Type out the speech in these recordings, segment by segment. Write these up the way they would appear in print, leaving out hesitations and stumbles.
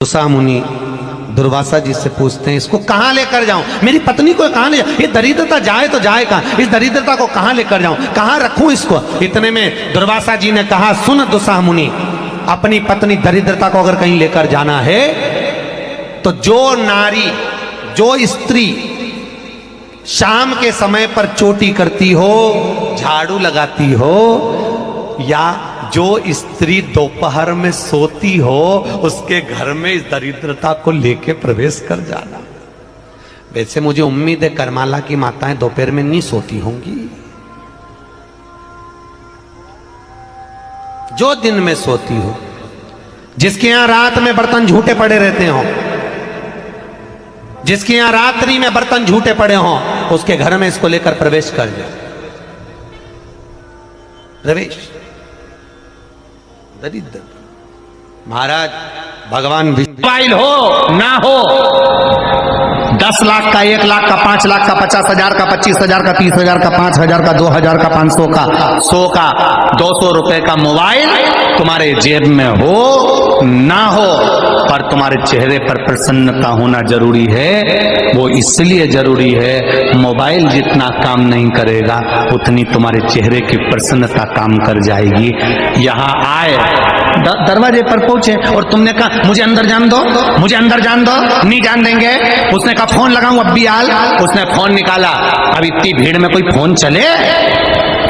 दुर्वासा मुनि दुर्वासा जी से पूछते हैं, इसको कहां लेकर जाऊं, मेरी पत्नी को कहां ले जाऊं, ये दरिद्रता जाए तो जाए कहां, इस दरिद्रता को कहां लेकर जाऊं, कहां रखूं इसको। इतने में दुर्वासा जी ने कहा, सुन दुस्साह मुनि, अपनी पत्नी दरिद्रता को अगर कहीं लेकर जाना है तो जो नारी, जो स्त्री शाम के समय पर चोटी करती हो, झाड़ू लगाती हो, या जो स्त्री दोपहर में सोती हो, उसके घर में इस दरिद्रता को लेके प्रवेश कर जाना। वैसे मुझे उम्मीद है करमाला की माताएं दोपहर में नहीं सोती होंगी, जो दिन में सोती हो, जिसके यहां रात में बर्तन झूठे पड़े रहते हो, जिसके यहां रात्रि में बर्तन झूठे पड़े हो, उसके घर में इसको लेकर प्रवेश कर जाए। प्रवेश दरिद्र महाराज भगवान मोबाइल हो ना हो, 10 लाख का, 1 लाख का, 5 लाख का, 50,000 का, 25,000 का, 30,000 का, 5,000 का, 2,000 का, 500 का, 100 का, 200 रुपए का मोबाइल तुम्हारे जेब में हो ना हो, पर तुम्हारे चेहरे पर प्रसन्नता होना जरूरी है। वो इसलिए जरूरी है, मोबाइल जितना काम नहीं करेगा उतनी तुम्हारे चेहरे की प्रसन्नता काम कर जाएगी। यहाँ आए, दरवाजे पर पहुंचे और तुमने कहा मुझे अंदर जान दो, मुझे अंदर जान दो, नहीं जान देंगे। उसने कहा फोन लगाऊं अब भी हाल, उसने फोन निकाला। अब इतनी भीड़ में कोई फोन चले,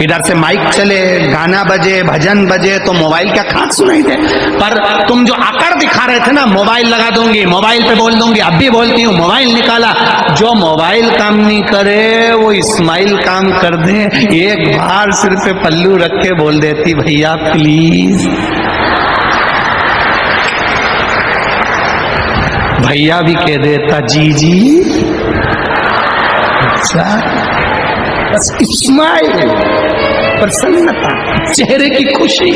इधर से माइक चले, गाना बजे, भजन बजे, तो मोबाइल क्या खास सुनाई दे। पर तुम जो आकर दिखा रहे थे ना, मोबाइल लगा दूंगी, मोबाइल पे बोल दूंगी, अब भी बोलती हूँ, मोबाइल निकाला। जो मोबाइल काम नहीं करे वो इस्माइल काम कर दे। एक बार सिर पे पल्लू रख के बोल देती, भैया प्लीज, भैया भी कह देता जी जी। अच्छा, बस इस्माइल, प्रसन्नता, चेहरे की खुशी।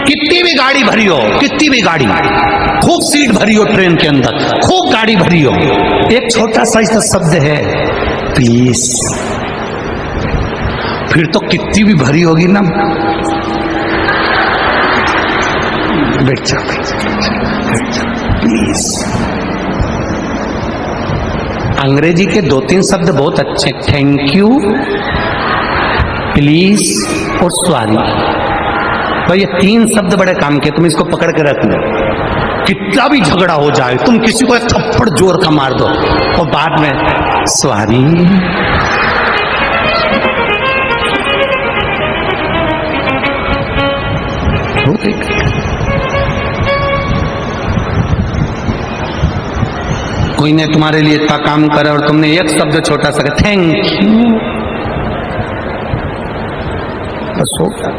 कितनी भी गाड़ी भरी हो, कितनी भी गाड़ी, खूब सीट भरी हो ट्रेन के अंदर, खूब गाड़ी भरी हो, एक छोटा सा ऐसा शब्द है प्लीज, फिर तो कितनी भी भरी होगी ना, बैठ जा प्लीज। अंग्रेजी के 2-3 शब्द बहुत अच्छे, थैंक यू, प्लीज और सॉरी। तो ये 3 शब्द बड़े काम के, तुम इसको पकड़ के रख लो। कितना भी झगड़ा हो जाए, तुम किसी को एक थप्पड़ जोर का मार दो और बाद में सॉरी। कोई ने तुम्हारे लिए इतना काम करा और तुमने एक शब्द छोटा सा थैंक यू, बस हो गया।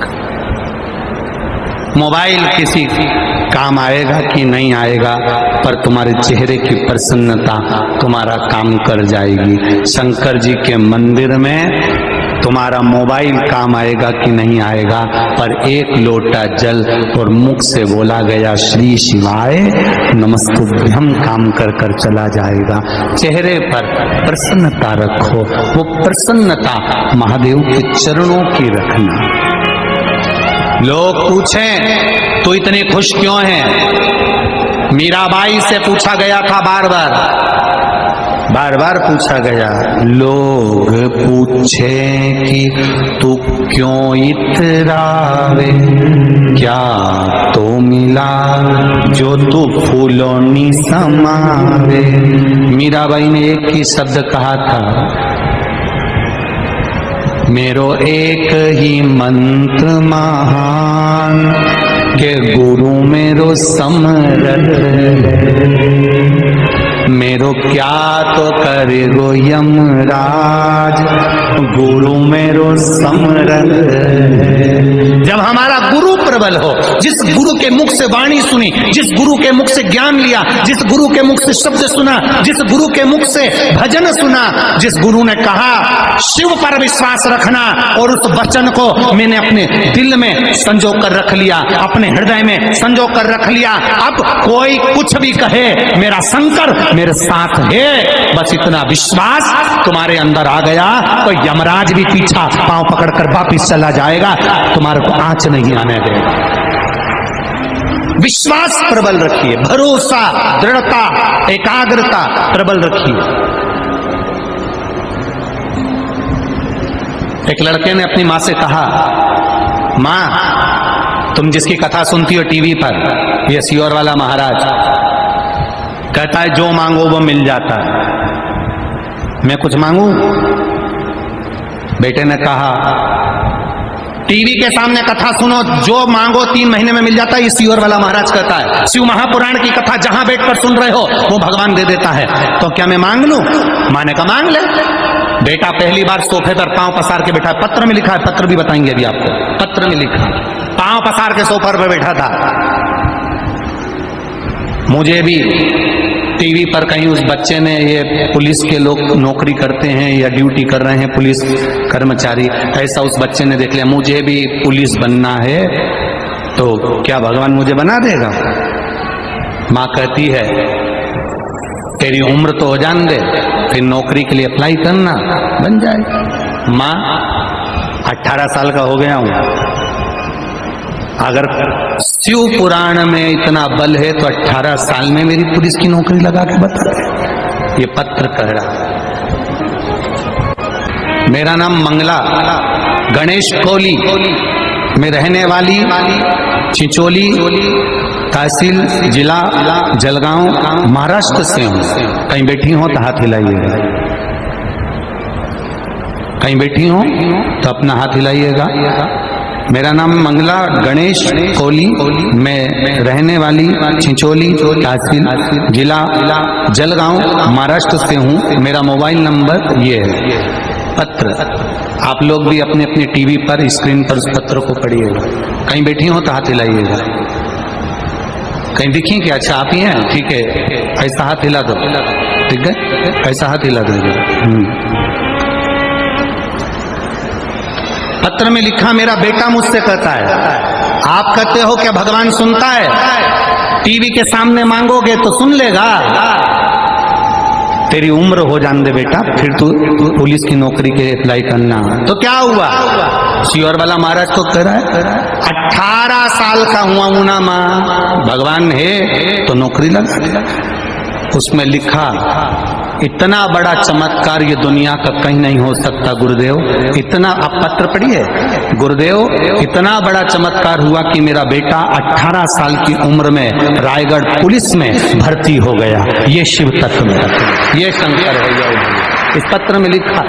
मोबाइल किसी काम आएगा कि नहीं आएगा, पर तुम्हारे चेहरे की प्रसन्नता तुम्हारा काम कर जाएगी। शंकर जी के मंदिर में तुम्हारा मोबाइल काम आएगा कि नहीं आएगा, पर एक लोटा जल और मुख से बोला गया श्री शिवाय नमस्तुभ्यम काम कर कर चला जाएगा। चेहरे पर प्रसन्नता रखो, वो प्रसन्नता महादेव के चरणों की रखना। लोग पूछें तो इतने खुश क्यों हैं, मीराबाई से पूछा गया था, बार बार पूछा गया। लोग पूछे कि तू क्यों इतरावे, क्या तो मिला जो तू फूलों नी समावे। मीराबाई ने एक ही शब्द कहा था, मेरो एक ही मंत्र महान, के गुरु मेरो समरथ, मेरो क्या तो करे गो यमराज, गुरु मेरो समरथ। जब हमारा गुरु प्रबल प्रबल हो। जिस गुरु के मुख से वाणी सुनी, जिस गुरु के मुख से ज्ञान लिया, जिस गुरु के मुख से शब्द सुना, जिस गुरु के मुख से भजन सुना, जिस गुरु ने कहा शिव पर विश्वास रखना, और उस वचन को मैंने अपने दिल में संजो कर रख लिया, अपने हृदय में संजो कर रख लिया। अब कोई कुछ भी कहे, मेरा शंकर मेरे साथ है, बस इतना विश्वास तुम्हारे अंदर आ गया तो यमराज भी पीछा पांव पकड़कर वापिस चला जाएगा, तुम्हारे को आंच नहीं आने देगा। विश्वास प्रबल रखिए, भरोसा, दृढ़ता, एकाग्रता प्रबल रखिए। एक लड़के ने अपनी माँ से कहा, माँ तुम जिसकी कथा सुनती हो टीवी पर, ये सियोर वाला महाराज कहता है जो मांगो वो मिल जाता है, मैं कुछ मांगू? बेटे ने कहा टीवी के सामने कथा सुनो, जो मांगो 3 महीने में मिल जाता है, ये सियोर वाला महाराज कहता है। शिव महापुराण की कथा जहां बैठकर सुन रहे हो वो भगवान दे देता है, तो क्या मैं मांग लूं? मां ने कहा मांग ले। बेटा पहली बार सोफे पर पांव पसार के बैठा है, पत्र में लिखा है, पत्र भी बताएंगे अभी आपको, पत्र में लिखा, पांव पसार के सोफे पर बैठा था। मुझे भी टीवी पर कहीं उस बच्चे ने, ये पुलिस के लोग नौकरी करते हैं या ड्यूटी कर रहे हैं पुलिस कर्मचारी, ऐसा उस बच्चे ने देख लिया, मुझे भी पुलिस बनना है, तो क्या भगवान मुझे बना देगा? माँ कहती है तेरी उम्र तो हो जान दे, फिर नौकरी के लिए अप्लाई करना, बन जाए। माँ 18 साल का हो गया हूं, अगर शिव पुराण में इतना बल है तो 18 साल में मेरी पुलिस की नौकरी लगा के बता दे। ये पत्र कह रहा। मेरा नाम मंगला गणेश कोली, मैं रहने वाली चिंचोली तहसील जिला जलगांव महाराष्ट्र से हूँ। कहीं बैठी हो तो हाथ हिलाइएगा, कहीं बैठी हो तो अपना हाथ हिलाइएगा। मेरा नाम मंगला गणेश कोली, मैं रहने वाली चिंचोली तहसील जिला जलगांव महाराष्ट्र से हूँ। मेरा मोबाइल नंबर ये है। पत्र आप लोग भी अपने अपने टीवी पर स्क्रीन पर उस पत्र को पढ़िएगा। कहीं बैठी हो तो हाथ हिलाइएगा, कहीं दिखी क्या? अच्छा आप ही हैं, ठीक है, ऐसा हाथ हिला दो, ठीक है, ऐसा हाथ हिला दो। पत्र में लिखा, मेरा बेटा मुझसे कहता है, आप कहते हो क्या भगवान सुनता है? टीवी के सामने मांगोगे तो सुन लेगा। तेरी उम्र हो जान दे बेटा, फिर तू पुलिस की नौकरी के अप्लाई करना। तो क्या हुआ? सियोर वाला महाराज को कह रहा है 18 साल का हुआ हूं ना माँ, भगवान है तो नौकरी लगा। उसमें लिखा, इतना बड़ा चमत्कार ये दुनिया का कहीं नहीं हो सकता गुरुदेव। इतना, आप पत्र पढ़िए, गुरुदेव इतना बड़ा चमत्कार हुआ कि मेरा बेटा 18 साल की उम्र में रायगढ़ पुलिस में भर्ती हो गया। ये शिव तत्व में, ये शंकर है। इस पत्र में लिखा